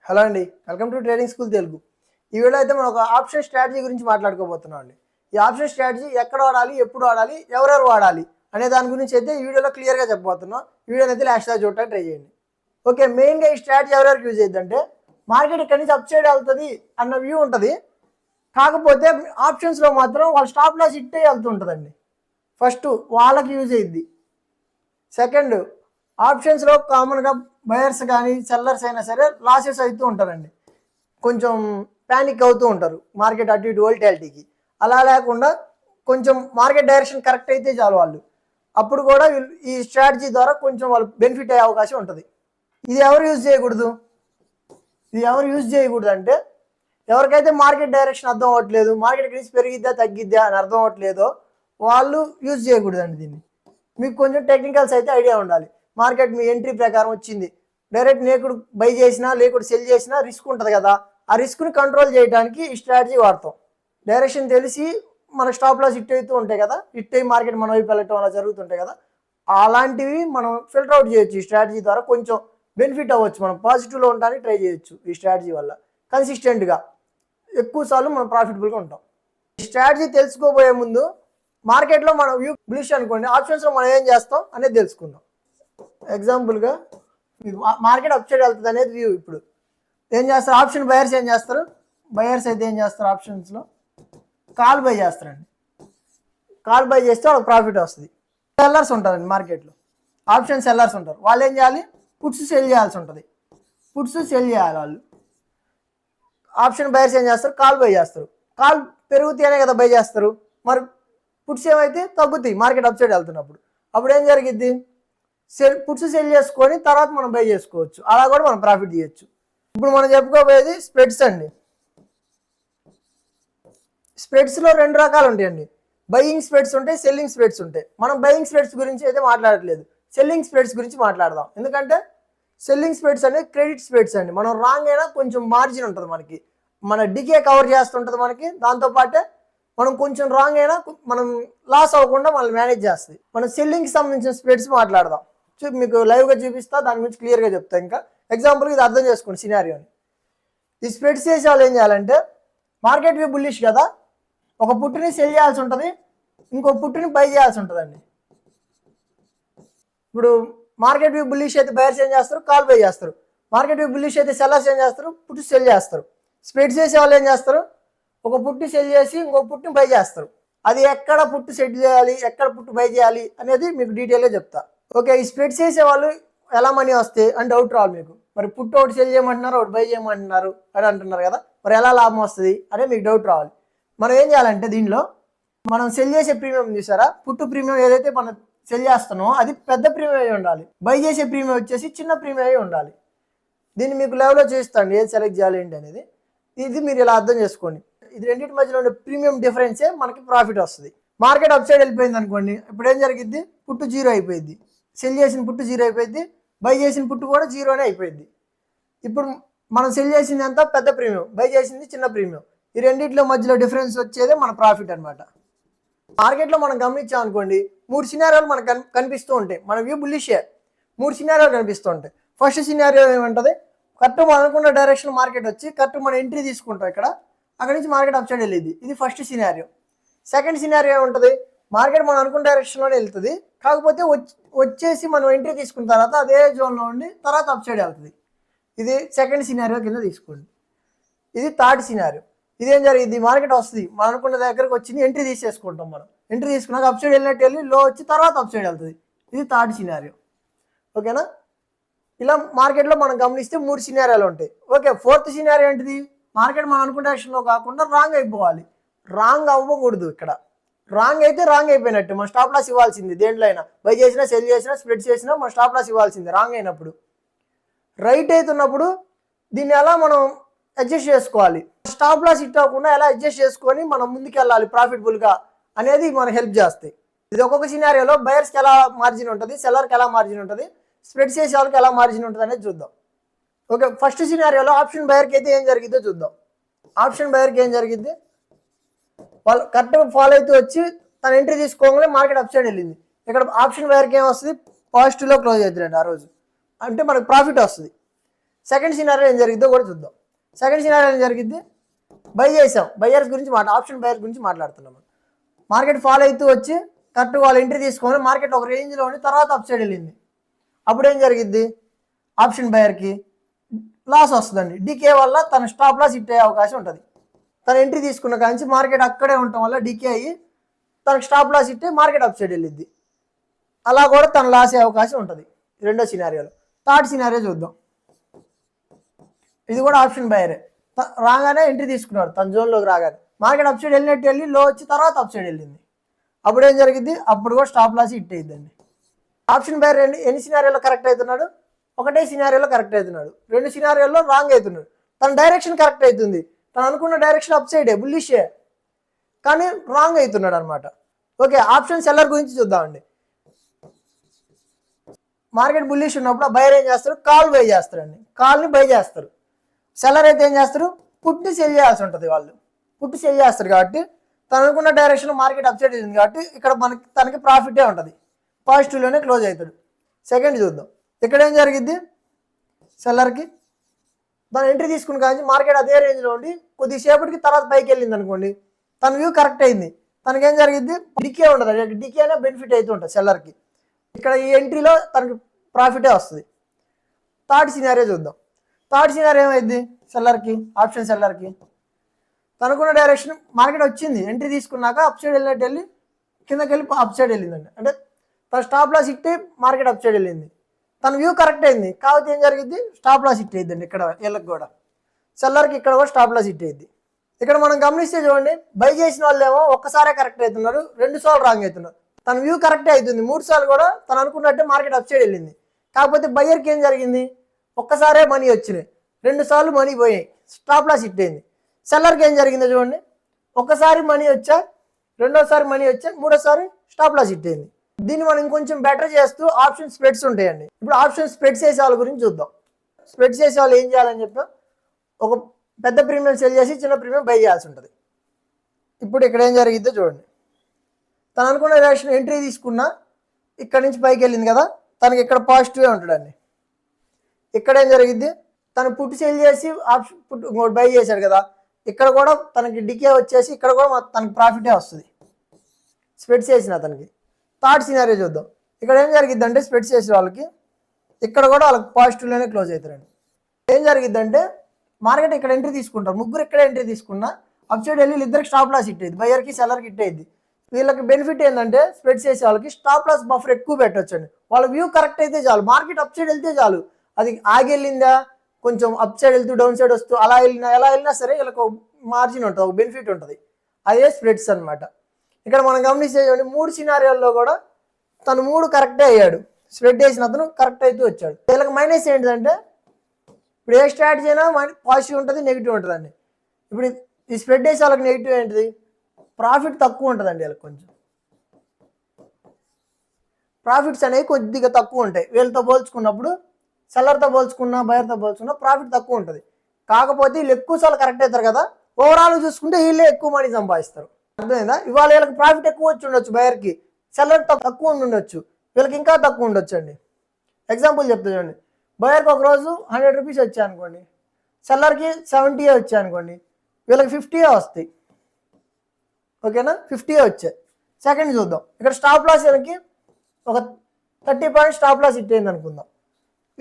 Hello అండి, welcome to trading school Telugu. ఈ video అయితే మనం ఒక ఆప్షన్ స్ట్రాటజీ గురించి మాట్లాడుకోబోతున్నాం అండి. ఈ ఆప్షన్ స్ట్రాటజీ ఎక్కడ వాడాలి, ఎప్పుడు వాడాలి, ఎవరెవరు వాడాలి అనే దాని గురించి అయితే ఈ వీడియోలో క్లియర్గా చెప్పబోతున్నాం. ఈ వీడియోని అయితే లాస్ట్ దాకా చూడటానికి ట్రై చేయండి. ఓకే, మెయిన్గా ఈ స్ట్రాటజీ ఎవరెవరికి యూజ్ అయ్యింది అంటే, మార్కెట్ ఇక్కడి నుంచి అప్ సైడ్ వెళ్తుంది అన్న వ్యూ ఉంటుంది. కాకపోతే ఆప్షన్స్లో మాత్రం వాళ్ళ స్టాప్ లాస్ హిట్ అయ్యి వెళ్తుంటుందండి. ఫస్ట్ వాళ్ళకి యూజ్ అయ్యిద్ది. సెకండ్, ఆప్షన్స్లో కామన్గా బయర్స్ కానీ సెల్లర్స్ అయినా సరే లాసెస్ అవుతూ ఉంటారండి. కొంచెం ప్యానిక్ అవుతూ ఉంటారు మార్కెట్ అటు ఇటు వోల్టాలిటీకి. అలా లేకుండా కొంచెం మార్కెట్ డైరెక్షన్ కరెక్ట్ అయితే చాలు వాళ్ళు, అప్పుడు కూడా ఈ స్ట్రాటజీ ద్వారా కొంచెం వాళ్ళు బెనిఫిట్ అయ్యే అవకాశం ఉంటుంది. ఇది ఎవరు యూజ్ చేయకూడదు అంటే, ఎవరికైతే మార్కెట్ డైరెక్షన్ అర్థం అవ్వట్లేదు, మార్కెట్ క్రీజ్ పెరిగిద్దా తగ్గిద్దా అని అర్థం అవ్వట్లేదో వాళ్ళు యూజ్ చేయకూడదండి దీన్ని. మీకు కొంచెం టెక్నికల్స్ అయితే ఐడియా ఉండాలి. మార్కెట్ మీ ఎంట్రీ ప్రకారం వచ్చింది, డైరెక్ట్ నేకుడు బై చేసినా లేకుడు సెల్ చేసినా రిస్క్ ఉంటుంది కదా, ఆ రిస్క్ని కంట్రోల్ చేయడానికి ఈ స్ట్రాటజీ వాడతాం. డైరెక్షన్ తెలిసి మన స్టాప్ లాస్ హిట్ అవుతూ ఉంటాయి కదా, హిట్ అయ్యి మార్కెట్ మన వైపు వెళ్ళటం అలా జరుగుతుంటాయి కదా, అలాంటివి మనం ఫిల్టర్ అవుట్ చేయొచ్చు. ఈ స్ట్రాటజీ ద్వారా కొంచెం బెనిఫిట్ అవ్వచ్చు, మనం పాజిటివ్లో ఉండడానికి ట్రై చేయొచ్చు. ఈ స్ట్రాటజీ వల్ల కన్సిస్టెంట్గా ఎక్కువ సార్లు మనం ప్రాఫిటబుల్గా ఉంటాం. ఈ స్ట్రాటజీ తెలుసుకోబోయే ముందు మార్కెట్లో మనం వ్యూ బులిష్ అనుకోండి, ఆప్షన్స్లో మనం ఏం చేస్తాం అనేది తెలుసుకుందాం. ఎగ్జాంపుల్గా మార్కెట్ అప్ సైడ్ వెళ్తుంది అనేది వ్యూ. ఇప్పుడు ఏం చేస్తారు ఆప్షన్ బయర్స్ ఏం చేస్తారు, బయర్స్ అయితే ఏం చేస్తారు ఆప్షన్స్లో కాల్ బై చేస్తారండి. కాల్ బై చేస్తే వాళ్ళకి ప్రాఫిట్ వస్తుంది. సెల్లర్స్ ఉంటారండి మార్కెట్లో, ఆప్షన్ సెల్లర్స్ ఉంటారు. వాళ్ళు ఏం చేయాలి, పుట్స్ సెల్ చేయాల్సి ఉంటుంది. పుట్స్ సెల్ చేయాలి వాళ్ళు. ఆప్షన్ బయర్స్ ఏం చేస్తారు, కాల్ బై చేస్తారు. కాల్ పెరుగుతాయనే కదా బై చేస్తారు, మరి పుట్స్ ఏమైతే తగ్గుతాయి మార్కెట్ అప్ సైడ్ వెళ్తున్నప్పుడు. అప్పుడు ఏం జరిగిద్ది, పుట్స్ సెల్ చేసుకొని తర్వాత మనం బై చేసుకోవచ్చు, అలా కూడా మనం ప్రాఫిట్ చేయొచ్చు. ఇప్పుడు మనం చెప్పుకోబోయేది స్ప్రెడ్స్ అండి. స్ప్రెడ్స్లో రెండు రకాలు ఉంటాయండి, బయింగ్ స్ప్రెడ్స్ ఉంటాయి, సెల్లింగ్ స్ప్రెడ్స్ ఉంటాయి. మనం బయింగ్ స్ప్రెడ్స్ గురించి అయితే మాట్లాడట్లేదు, సెల్లింగ్ స్ప్రెడ్స్ గురించి మాట్లాడదాం. ఎందుకంటే సెల్లింగ్ స్ప్రెడ్స్ అనేది క్రెడిట్ స్ప్రెడ్స్ అండి. మనం రాంగ్ అయినా కొంచెం మార్జిన్ ఉంటుంది మనకి, మన డికే కవర్ చేస్తుంటుంది మనకి. దాంతోపాటే మనం కొంచెం రాంగ్ అయినా మనం లాస్ అవ్వకుండా మనం మేనేజ్ చేస్తుంది. మనం సెల్లింగ్కి సంబంధించిన స్ప్రెడ్స్ మాట్లాడదాం. మీకు లైవ్గా చూపిస్తా, దాని గురించి క్లియర్గా చెప్తా. ఇంకా ఎగ్జాంపుల్ ఇది అర్థం చేసుకోండి సినారియోని. ఈ స్ప్రెడ్స్ చేసే వాళ్ళు ఏం చేయాలంటే, మార్కెట్ వ్యూ బుల్లిష్ కదా, ఒక పుట్టుని సెల్ చేయాల్సి ఉంటుంది, ఇంకో పుట్టుని బై చేయాల్సి ఉంటుందండి. ఇప్పుడు మార్కెట్ వ్యూ బుల్లిష్ అయితే బయర్స్ ఏం చేస్తారు, కాల్ బై చేస్తారు. మార్కెట్ వ్యూ బుల్లిష్ అయితే సెల్లర్స్ ఏం చేస్తారు, పుట్టు సెల్ చేస్తారు. స్ప్రెడ్స్ చేసే వాళ్ళు ఏం చేస్తారు, ఒక పుట్టి సెల్ చేసి ఇంకో పుట్టుని బై చేస్తారు. అది ఎక్కడ పుట్టు సెట్ చేయాలి, ఎక్కడ పుట్టు బై చేయాలి అనేది మీకు డీటెయిల్గా చెప్తా. ఓకే, ఈ స్ప్రెడ్స్ చేసే వాళ్ళు ఎలా మనీ వస్తాయి అని డౌట్ రావాలి మీకు. మరి పుట్టు ఒకటి సెల్ చేయమంటున్నారు, ఒకటి బై చేయమంటున్నారు అని అంటున్నారు కదా, మరి ఎలా లాభం వస్తుంది అనే మీకు డౌట్ రావాలి. మనం ఏం చేయాలంటే, దీనిలో మనం సెల్ చేసే ప్రీమియం చూసారా, పుట్టు ప్రీమియం ఏదైతే మనం సెల్ చేస్తున్నామో అది పెద్ద ప్రీమియం అయి ఉండాలి, బై చేసే ప్రీమియం వచ్చేసి చిన్న ప్రీమియం అయి ఉండాలి. దీన్ని మీకు లెవెల్లో చూస్తాను ఏది సెలెక్ట్ చేయాలి ఏంటి అనేది. ఇది మీరు ఇలా అర్థం చేసుకోండి. ఇది రెండింటి మధ్యలో ఉండే ప్రీమియం డిఫరెన్సే మనకి ప్రాఫిట్ వస్తుంది. మార్కెట్ అప్ సైడ్ వెళ్ళిపోయింది అనుకోండి, ఇప్పుడు ఏం జరిగిద్ది, పుట్టు జీరో అయిపోయింది, సెల్ చేసిన పుట్టు జీరో అయిపోయింది, బై చేసిన పుట్టు కూడా జీరోనే అయిపోయింది. ఇప్పుడు మనం సెల్ చేసింది అంతా పెద్ద ప్రీమియం, బై చేసింది చిన్న ప్రీమియం. ఈ రెండింటిలో మధ్యలో డిఫరెన్స్ వచ్చేదే మన ప్రాఫిట్ అనమాట. మార్కెట్లో మనం గమనించాం అనుకోండి, మూడు సినారియోలు మనకు కనిపిస్తూ ఉంటాయి. మన వ్యూ బుల్లిషే, మూడు సినారియోలు కనిపిస్తూ ఉంటాయి. ఫస్ట్ సినారియో ఏమంటుంది, కరెక్ట్ మనం అనుకున్న డైరెక్షన్ మార్కెట్ వచ్చి కరెక్ట్ మనం ఎంట్రీ తీసుకుంటాం ఇక్కడ, అక్కడి నుంచి మార్కెట్ అప్ సైడ్ వెళ్ళేది. ఇది ఫస్ట్ సినారియో. సెకండ్ సినారియో ఏముంటుంది, మార్కెట్ మనం అనుకున్న డైరెక్షన్లోనే వెళ్తుంది, కాకపోతే వచ్చేసి మనం ఎంట్రీ తీసుకున్న తర్వాత అదే జోన్లో ఉండి తర్వాత అప్ సైడ్ వెళ్తుంది. ఇది సెకండ్ సినారియో కింద తీసుకోండి. ఇది థర్డ్ సినారియో. ఇదేం జరిగింది, మార్కెట్ వస్తుంది, మనం అనుకున్న దగ్గరకు వచ్చింది, ఎంట్రీ తీసేసుకుంటాం. మనం ఎంట్రీ తీసుకున్నాక అప్ సైడ్ వెళ్ళినట్టు వెళ్ళి లో వచ్చి తర్వాత అప్ సైడ్ వెళ్తుంది. ఇది థర్డ్ సినారియో. ఓకేనా, ఇలా మార్కెట్లో మనం గమనిస్తే మూడు సినారియోలు ఉంటాయి. ఓకే, ఫోర్త్ సినారియో ఏంటిది, మార్కెట్ మనం అనుకున్న డైరెక్షన్లో కాకుండా రాంగ్ అయిపోవాలి. రాంగ్ అవ్వకూడదు. ఇక్కడ రాంగ్ అయితే రాంగ్ అయిపోయినట్టు, మనం స్టాప్ లాస్ ఇవ్వాల్సింది. దేంట్లో అయినా బై చేసినా సెల్ చేసినా స్ప్రెడ్ చేసినా మనం స్టాప్ లాస్ ఇవ్వాల్సింది రాంగ్ అయినప్పుడు. రైట్ అవుతున్నప్పుడు దీన్ని ఎలా మనం అడ్జస్ట్ చేసుకోవాలి, స్టాప్ లాస్ హిట్ అవ్వకుండా ఎలా అడ్జస్ట్ చేసుకొని మనం ముందుకు వెళ్ళాలి ప్రాఫిటబుల్గా అనేది మనకు హెల్ప్ చేస్తాయి. ఇది ఒక్కొక్క సినారియోలో బయర్స్కి ఎలా మార్జిన్ ఉంటుంది, సెల్లర్కి ఎలా మార్జిన్ ఉంటుంది, స్ప్రెడ్ చేసే వాళ్ళకి ఎలా మార్జిన్ ఉంటుంది అనేది చూద్దాం. ఓకే, ఫస్ట్ సినారియోలో ఆప్షన్ బయర్కి అయితే ఏం జరిగిద్దో చూద్దాం. ఆప్షన్ బయర్కి ఏం జరిగింది, వాళ్ళు కరెక్ట్గా ఫాలో అయితే వచ్చి తన ఎంట్రీ తీసుకోగానే మార్కెట్ అప్ సైడ్ వెళ్ళింది. ఇక్కడ ఆప్షన్ బయర్కి ఏం వస్తుంది, పాజిటివ్లో క్లోజ్ అవుతుందండి ఆ రోజు, అంటే మనకు ప్రాఫిట్ వస్తుంది. సెకండ్ సినారియో ఏం జరిగిద్దో కూడా చూద్దాం. సెకండ్ సినారియో ఏం జరిగిద్ది, బై చేసాం, బయర్స్ గురించి ఆప్షన్ బయర్స్ గురించి మాట్లాడుతున్నాం. మార్కెట్ ఫాలో అవుతూ వచ్చి కరెక్ట్ వాళ్ళు ఎంట్రీ తీసుకొని మార్కెట్ ఒక రేంజ్లో ఉండి తర్వాత అప్ సైడ్ వెళ్ళింది. అప్పుడు ఏం జరిగిద్ది, ఆప్షన్ బయర్కి లాస్ వస్తుందండి. డికే వల్ల తన స్టాప్ లాస్ హిట్ అయ్యే అవకాశం ఉంటుంది. తన ఎంట్రీ తీసుకున్న కానీ మార్కెట్ అక్కడే ఉండటం వల్ల డికే అయ్యి తనకు స్టాప్ లాస్ హిట్ అయ్యి మార్కెట్ అప్ సైడ్ వెళ్ళిద్ది. అలా కూడా తన లాస్ అయ్యే అవకాశం ఉంటుంది రెండో సినారియోలో. థర్డ్ సినారియో చూద్దాం. ఇది కూడా ఆప్షన్ బయరే, రాగానే ఎంట్రీ తీసుకున్నాడు తన జోన్లోకి రాగానే, మార్కెట్ అప్ సైడ్ వెళ్ళినట్టు వెళ్ళి లో వచ్చి తర్వాత అప్ సైడ్ వెళ్ళింది. అప్పుడు ఏం జరిగింది, అప్పుడు కూడా స్టాప్ లాస్ హిట్ అయ్యిందండి. ఆప్షన్ బయర్ ఎన్ని సినారియోలో కరెక్ట్ అవుతున్నాడు, ఒకటే సినారియోలో కరెక్ట్ అవుతున్నాడు, రెండు సినారియోలో రాంగ్ అవుతున్నాడు. తన డైరెక్షన్ కరెక్ట్ అవుతుంది, తను అనుకున్న డైరెక్షన్ అప్ సైడే బుల్లిషే, కానీ రాంగ్ అవుతున్నాడు అనమాట. ఓకే, ఆప్షన్ సెల్లర్ గురించి చూద్దామండి. మార్కెట్ బుల్లిష్ ఉన్నప్పుడు బయర్ ఏం చేస్తారు, కాల్ బై చేస్తారండి, కాల్ని బై చేస్తారు. సెల్లర్ అయితే ఏం చేస్తారు, పుట్ని సెల్ చేయాల్సి ఉంటుంది. వాళ్ళు పుట్టి సెల్ చేస్తారు కాబట్టి తను అనుకున్న డైరెక్షన్ మార్కెట్ అప్ సైడ్ ఉంది కాబట్టి ఇక్కడ తనకి ప్రాఫిటే ఉంటుంది, పాజిటివ్లోనే క్లోజ్ అవుతాడు. సెకండ్ చూద్దాం. ఇక్కడ ఏం జరిగిద్ది, సెల్లర్కి తను ఎంట్రీ తీసుకుని కానీ మార్కెట్ అదే రేంజ్లో ఉండి కొద్దిసేపటికి తర్వాత పైకి వెళ్ళింది అనుకోండి, తన వ్యూ కరెక్ట్ అయింది, తనకేం జరిగిద్ది, డికే ఉండదు, డికేనే బెనిఫిట్ అవుతూ ఉంటుంది సెల్లర్కి. ఇక్కడ ఈ ఎంట్రీలో తనకి ప్రాఫిటే వస్తుంది. థర్డ్ సినారియో చూద్దాం. థర్డ్ సినారియో ఏమైంది సెల్లర్కి, ఆప్షన్ సెల్లర్కి తనుకున్న డైరెక్షన్ మార్కెట్ వచ్చింది, ఎంట్రీ తీసుకున్నాక అప్ సైడ్ వెళ్ళినట్టు వెళ్ళి కిందకి వెళ్ళి అప్ సైడ్ వెళ్ళిందండి. అంటే తన stop loss hit market up side వెళ్ళింది, తన వ్యూ కరెక్ట్ అయింది, కాకపోతే ఏం జరిగింది, స్టాప్ లాస్ హిట్ అయ్యిందండి. ఇక్కడ వీళ్ళకి కూడా సెల్లర్కి ఇక్కడ కూడా స్టాప్ లాస్ హిట్ అయ్యింది. ఇక్కడ మనం గమనిస్తే చూడండి, బై చేసిన వాళ్ళు ఏమో ఒక్కసారే కరెక్ట్ అవుతున్నారు, 2 సార్లు రాంగ్ అవుతున్నారు. తన వ్యూ కరెక్టే అవుతుంది, 3 సార్లు కూడా తను అనుకున్నట్టే మార్కెట్ అప్ సైడ్ వెళ్ళింది. కాకపోతే బయ్యర్కి ఏం జరిగింది, ఒక్కసారే మనీ వచ్చినాయి, 2 సార్లు మనీ పోయాయి, స్టాప్ లాస్ హిట్ అయింది. సెల్లర్కి ఏం జరిగిందో చూడండి, ఒక్కసారి మనీ వచ్చా, రెండోసారి మనీ వచ్చా, మూడోసారి స్టాప్ లాస్ హిట్ అయింది. దీన్ని మనం ఇంకొంచెం బెటర్ చేస్తూ ఆప్షన్ స్ప్రెడ్స్ ఉంటాయండి. ఇప్పుడు ఆప్షన్ స్ప్రెడ్స్ వేసే వాళ్ళ గురించి చూద్దాం. స్ప్రెడ్స్ వేసే వాళ్ళు ఏం చేయాలని చెప్పినా, ఒక పెద్ద ప్రీమియం సెల్ చేసి చిన్న ప్రీమియం బై చేయాల్సి ఉంటుంది. ఇప్పుడు ఇక్కడ ఏం జరిగిద్దో చూడండి, తను అనుకున్న డైరెక్షన్ ఎంట్రీ తీసుకున్నా ఇక్కడ నుంచి పైకి వెళ్ళింది కదా, తనకి ఇక్కడ పాజిటివ్గా ఉంటాడండి. ఇక్కడ ఏం జరిగిద్ది, తను పుట్టి సెల్ చేసి ఆప్షన్ పుట్టు బై చేశాడు కదా, ఇక్కడ కూడా తనకి డికే వచ్చేసి ఇక్కడ కూడా తనకి ప్రాఫిటే వస్తుంది స్ప్రెడ్స్ చేసిన అతనికి. థర్డ్ సినారియో చూద్దాం. ఇక్కడ ఏం జరిగిద్ది అంటే స్ప్రెడ్స్ చేసే వాళ్ళకి ఇక్కడ కూడా వాళ్ళకి పాజిటివ్లోనే క్లోజ్ అవుతారండి. ఏం జరిగిద్దంటే మార్కెట్ ఇక్కడ ఎంట్రీ తీసుకుంటారు, ముగ్గురు ఇక్కడ ఎంట్రీ తీసుకున్నా అప్ సైడ్ వెళ్ళి ఇద్దరికి స్టాప్ లాస్ హిట్ అయ్యింది, బయ్యర్కి సెల్లర్కి హిట్ అయ్యింది. వీళ్ళకి బెనిఫిట్ ఏంటంటే స్ప్రెడ్స్ చేసే వాళ్ళకి స్టాప్ లాస్ బఫర్ ఎక్కువ పెట్టొచ్చండి. వాళ్ళ వ్యూ కరెక్ట్ అయితే చాలు, మార్కెట్ అప్ సైడ్ వెళ్తే చాలు, అది ఆగి వెళ్ళిందా కొంచెం అప్ సైడ్ వెళ్తూ డౌన్ సైడ్ వస్తూ అలా వెళ్ళినా ఎలా వెళ్ళినా సరే వీళ్ళకి ఒక మార్జిన్ ఉంటుంది, ఒక బెనిఫిట్ ఉంటుంది. అదే స్ప్రెడ్స్ అనమాట. ఇక్కడ మనం గమనిస్తే 3 సినారియోల్లో కూడా తను 3 కరెక్టే అయ్యాడు, స్ప్రెడ్ చేసిన అతను కరెక్ట్ అవుతూ వచ్చాడు. వీళ్ళకి మైనస్ ఏంటంటే ఇప్పుడు ఏ స్ట్రాటజీ అయినా పాజిటివ్ ఉంటుంది, నెగిటివ్ ఉంటుందండి. ఇప్పుడు ఈ స్ప్రెడ్ చేసే వాళ్ళకి నెగిటివ్ ఏంటిది, ప్రాఫిట్ తక్కువ ఉంటుందండి. వీళ్ళకి కొంచెం ప్రాఫిట్స్ అనేవి కొద్దిగా తక్కువ ఉంటాయి వీళ్ళతో పోల్చుకున్నప్పుడు, సెల్లర్తో పోల్చుకున్నా బయర్తో పోల్చుకున్నా ప్రాఫిట్ తక్కువ ఉంటుంది. కాకపోతే వీళ్ళు ఎక్కువ సార్లు కరెక్ట్ అవుతారు కదా, ఓవరాల్ చూసుకుంటే వీళ్ళే ఎక్కువ మనీ సంపాదిస్తారు. అర్థమైందా, ఇవాళ వీళ్ళకి ప్రాఫిట్ ఎక్కువ వచ్చి ఉండొచ్చు, బయర్కి సెల్లర్ తక్కువ ఉండొచ్చు, వీళ్ళకి ఇంకా తక్కువ ఉండొచ్చు అండి. ఎగ్జాంపుల్ చెప్తా చూడండి, బయర్కి ఒక రోజు 100 రూపీస్ వచ్చాయి అనుకోండి, సెల్లర్కి 70 వచ్చాయి అనుకోండి, వీళ్ళకి 50 వస్తాయి. ఓకేనా, 50 వచ్చాయి. సెకండ్ చూద్దాం. ఇక్కడ స్టాప్ లాస్ వీళ్ళకి ఒక 30 పాయింట్స్ స్టాప్ లాస్ హిట్ అయింది అనుకుందాం,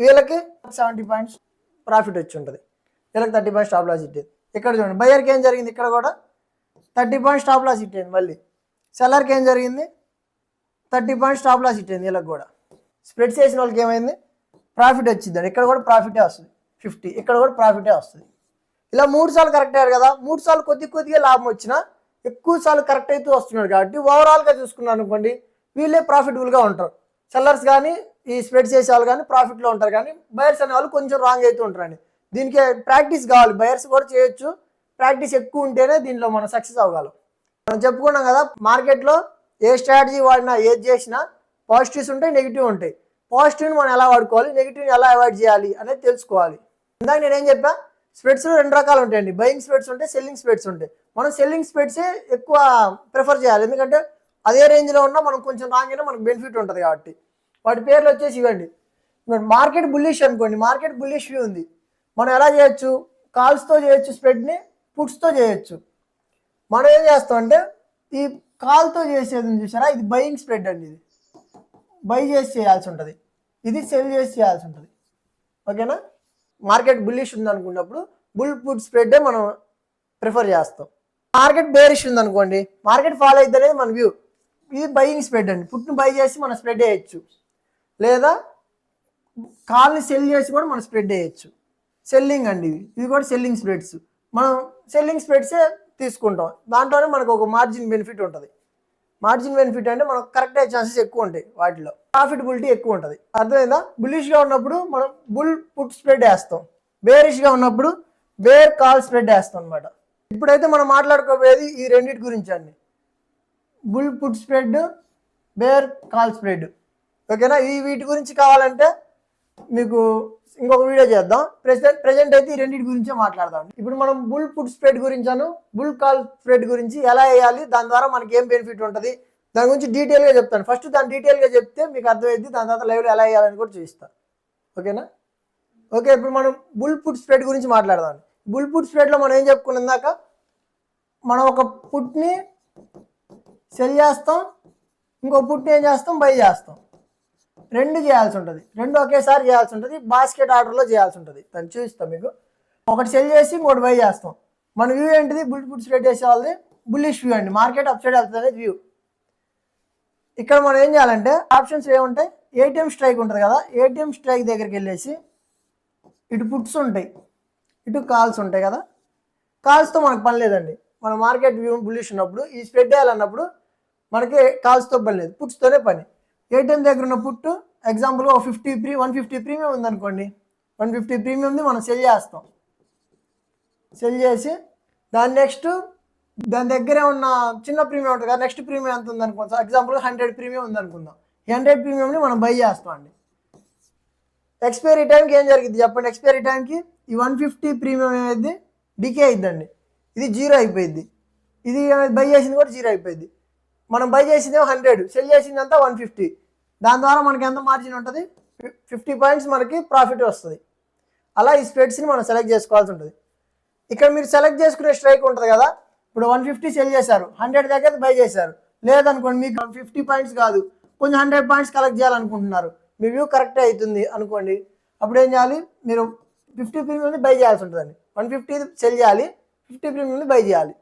వీళ్ళకి 70 పాయింట్స్ ప్రాఫిట్ వచ్చి ఉంటుంది, వీళ్ళకి 30 పాయింట్స్ స్టాప్ లాస్ హిట్ అయింది. ఇక్కడ చూడండి, బయ్యర్కి ఏం జరిగింది, ఇక్కడ కూడా 30 పాయింట్స్ స్టాప్ లాస్ హిట్ అయింది. మళ్ళీ సెల్లర్కి ఏం జరిగింది, 30 పాయింట్స్ స్టాప్ లాస్ హిట్ అయింది. వీళ్ళకి కూడా స్ప్రెడ్ చేసిన వాళ్ళకి ఏమైంది, ప్రాఫిట్ వచ్చింది, ఇక్కడ కూడా ప్రాఫిటే వస్తుంది 50, ఇక్కడ కూడా ప్రాఫిటే వస్తుంది. ఇలా 3 సార్లు కరెక్ట్ అయ్యారు కదా, 3 సార్లు కొద్దిగా లాభం వచ్చినా ఎక్కువ సార్లు కరెక్ట్ అవుతూ వస్తున్నారు కాబట్టి ఓవరాల్గా చూసుకున్నాను అనుకోండి వీళ్ళే ప్రాఫిటబుల్గా ఉంటారు. సెల్లర్స్ కానీ ఈ స్ప్రెడ్ చేసే వాళ్ళు కానీ ప్రాఫిట్లో ఉంటారు, కానీ బయర్స్ అనే వాళ్ళు కొంచెం రాంగ్ అవుతూ ఉంటారండి. దీనికి ప్రాక్టీస్ కావాలి, బయర్స్ కూడా చేయొచ్చు, ప్రాక్టీస్ ఎక్కువ ఉంటేనే దీంట్లో మనం సక్సెస్ అవ్వగలం. మనం చెప్పుకున్నాం కదా, మార్కెట్లో ఏ స్ట్రాటజీ వాడినా ఏది చేసినా పాజిటివ్స్ ఉంటాయి, నెగిటివ్ ఉంటాయి. పాజిటివ్ని మనం ఎలా వాడుకోవాలి, నెగిటివ్ని ఎలా అవాయిడ్ చేయాలి అనేది తెలుసుకోవాలి. ఇందాక నేనేం చెప్పా, స్ప్రెడ్స్లో 2 రకాలు ఉంటాయండి, బయింగ్ స్ప్రెడ్స్ ఉంటాయి, సెల్లింగ్ స్ప్రెడ్స్ ఉంటాయి. మనం సెల్లింగ్ స్ప్రెడ్సే ఎక్కువ ప్రిఫర్ చేయాలి, ఎందుకంటే అదే రేంజ్లో ఉన్నా మనం కొంచెం రాంగ్ అయినా మనకు బెనిఫిట్ ఉంటుంది కాబట్టి. వాటి పేర్లు వచ్చేసి ఇవ్వండి. మార్కెట్ బుల్లిష్ అనుకోండి, మార్కెట్ బుల్లిష్ వ్యూ ఉంది, మనం ఎలా చేయొచ్చు, కాల్స్తో చేయొచ్చు స్ప్రెడ్ని, పుట్స్తో చేయొచ్చు. మనం ఏం చేస్తాం అంటే ఈ కాల్తో చేసేది చూసారా, ఇది బయింగ్ స్ప్రెడ్ అండి. ఇది బై చేసి చేయాల్సి ఉంటుంది, ఇది సెల్ చేసి చేయాల్సి ఉంటుంది. ఓకేనా. మార్కెట్ బుల్లిష్ ఉంది అనుకున్నప్పుడు బుల్ పుట్ స్ప్రెడ్డే మనం ప్రిఫర్ చేస్తాం. మార్కెట్ బేరిష్ ఉంది అనుకోండి, మార్కెట్ ఫాలో అవుతుంది అనేది మన వ్యూ. ఇది బయింగ్ స్ప్రెడ్ అండి, పుట్ని బై చేసి మనం స్ప్రెడ్ చేయొచ్చు, లేదా కాల్ని సెల్ చేసి కూడా మనం స్ప్రెడ్ చేయొచ్చు. సెల్లింగ్ అండి, ఇది కూడా సెల్లింగ్ స్ప్రెడ్స్. మనం సెల్లింగ్ స్ప్రెడ్సే తీసుకుంటాం, దాంట్లోనే మనకు ఒక మార్జిన్ బెనిఫిట్ ఉంటుంది. మార్జిన్ బెనిఫిట్ అంటే మనకు కరెక్ట్ అయ్యే ఛాన్సెస్ ఎక్కువ ఉంటాయి, వాటిలో ప్రాఫిటబిలిటీ ఎక్కువ ఉంటుంది. అర్థమైందా. బుల్లిష్గా ఉన్నప్పుడు మనం బుల్ పుట్ స్ప్రెడ్ వేస్తాం, బేరిష్గా ఉన్నప్పుడు బేర్ కాల్ స్ప్రెడ్ వేస్తాం అనమాట. ఇప్పుడైతే మనం మాట్లాడుకోబోయేది ఈ రెండింటి గురించి అండి, bull put spread, bear call spread. ఓకేనా. వీటి గురించి కావాలంటే మీకు ఇంకొక వీడియో చేద్దాం. ప్రెజెంట్ అయితే ఈ రెండింటి గురించే మాట్లాడదాం. ఇప్పుడు మనం బుల్ పుట్ స్ప్రెడ్ గురించాను, బుల్ కాల్ స్ప్రెడ్ గురించి ఎలా వేయాలి, దాని ద్వారా మనకి ఏం బెనిఫిట్ ఉంటుంది, దాని గురించి డీటెయిల్గా చెప్తాను. ఫస్ట్ దాని డీటెయిల్గా చెప్తే మీకు అర్థమైంది, దాని తర్వాత లైవ్లో ఎలా వేయాలని కూడా చూపిస్తాను. ఓకేనా. ఓకే, ఇప్పుడు మనం బుల్ పుట్ స్ప్రెడ్ గురించి మాట్లాడదాం. బుల్ పుట్ స్ప్రెడ్లో మనం ఏం చెప్పుకున్నాం దాకా, మనం ఒక పుట్ని సెల్ చేస్తాం, ఇంకో పుట్ని ఏం చేస్తాం, బై చేస్తాం. రెండు చేయాల్సి ఉంటుంది, రెండు ఒకేసారి చేయాల్సి ఉంటుంది, బాస్కెట్ ఆర్డర్లో చేయాల్సి ఉంటుంది. దాన్ని చూపిస్తాం మీకు. ఒకటి సెల్ చేసి ఇంకోటి బై చేస్తాం. మన వ్యూ ఏంటిది, బుల్ పుట్ స్ప్రెడ్ చేసే వాళ్ళది బుల్లిష్ వ్యూ అండి. మార్కెట్ అప్ సైడ్ వెళ్తుంది అనేది వ్యూ. ఇక్కడ మనం ఏం చేయాలంటే ఆప్షన్స్ ఏముంటాయి, ఏటీఎం స్ట్రైక్ ఉంటుంది కదా, ఏటీఎం స్ట్రైక్ దగ్గరికి వెళ్ళేసి ఇటు పుట్స్ ఉంటాయి, ఇటు కాల్స్ ఉంటాయి కదా. కాల్స్తో మనకు పని లేదండి, మన మార్కెట్ వ్యూ బుల్లిష్ ఉన్నప్పుడు ఈ స్ప్రెడ్ వేయాలన్నప్పుడు మనకి కాల్స్తో పని లేదు, పుట్స్తోనే పని. ఏటీఎం దగ్గర ఉన్న పుట్టు ఎగ్జాంపుల్గా 150 ప్రీమియం ఉందనుకోండి, 150 ప్రీమియంని మనం సెల్ చేస్తాం. సెల్ చేసి దాని దగ్గరే ఉన్న చిన్న ప్రీమియం ఉంటుంది కదా, నెక్స్ట్ ప్రీమియం ఎంత ఉందనుకుందాం, ఎగ్జాంపుల్గా 100 ప్రీమియం ఉందనుకుందాం. 100 ప్రీమియంని మనం బై చేస్తాం అండి. ఎక్స్పైరీ టైంకి ఏం జరిగింది చెప్పండి, ఎక్స్పైరీ టైంకి ఈ 150 ప్రీమియం ఏమైంది, డికే అయిద్దండి, ఇది 0 అయిపోయింది. ఇది బై చేసింది కూడా 0 అయిపోయింది. మనం బై చేసింది 100, సెల్ చేసిందంతా 150. దాని ద్వారా మనకి ఎంత మార్జిన్ ఉంటుంది, 50 పాయింట్స్ మనకి ప్రాఫిట్ వస్తుంది. అలా ఈ స్ప్రెడ్స్ని మనం సెలెక్ట్ చేసుకోవాల్సి ఉంటుంది. ఇక్కడ మీరు సెలెక్ట్ చేసుకునే స్ట్రైక్ ఉంటుంది కదా, ఇప్పుడు 150 సెల్ చేశారు, 100 దగ్గర బై చేశారు. లేదనుకోండి మీకు 50 పాయింట్స్ కాదు, కొంచెం 100 పాయింట్స్ కలెక్ట్ చేయాలనుకుంటున్నారు, మీ వ్యూ కరెక్టే అవుతుంది అనుకోండి. అప్పుడు ఏం చేయాలి, మీరు 50 ప్రీమియంని బై చేయాల్సి ఉంటుందండి. 150 సెల్ చేయాలి, 50 ప్రీమియంని బై చేయాలి.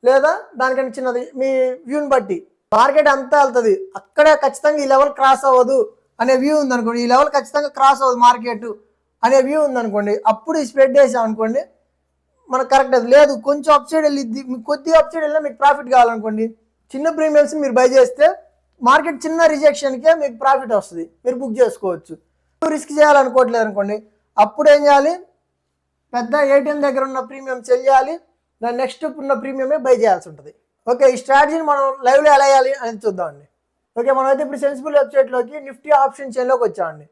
లేదా దానికంటే చిన్నది మీ వ్యూని బట్టి మార్కెట్ అంతా వెళ్తుంది, అక్కడే ఖచ్చితంగా ఈ లెవెల్ క్రాస్ అవ్వదు అనే వ్యూ ఉందనుకోండి, ఈ లెవెల్ ఖచ్చితంగా క్రాస్ అవ్వదు మార్కెట్ అనే వ్యూ ఉందనుకోండి, అప్పుడు ఈ స్ప్రెడ్ వేసామనుకోండి మనకు కరెక్ట్ అది. లేదు కొంచెం అప్ సైడ్ వెళ్ళిద్ది, మీకు కొద్దిగా అప్ సైడ్ వెళ్ళినా మీకు ప్రాఫిట్ కావాలనుకోండి, చిన్న ప్రీమియమ్స్ మీరు బై చేస్తే మార్కెట్ చిన్న రిజెక్షన్కే మీకు ప్రాఫిట్ వస్తుంది, మీరు బుక్ చేసుకోవచ్చు. రిస్క్ చేయాలనుకోవట్లేదు అనుకోండి, అప్పుడు ఏం చేయాలి, పెద్ద ఏటీఎం దగ్గర ఉన్న ప్రీమియం సెల్ చేయాలి, దాని నెక్స్ట్ ఉన్న ప్రీమియమే బై చేయాల్సి ఉంటుంది. ఓకే, ఈ స్ట్రాటజీని మనం లైవ్లో ఎలా వేయాలి అని చూద్దామండి. ఓకే, మనం అయితే ఇప్పుడు సెన్సిబుల్ వెబ్సైట్లోకి నిఫ్టీ ఆప్షన్ చైన్లోకి వచ్చామండి.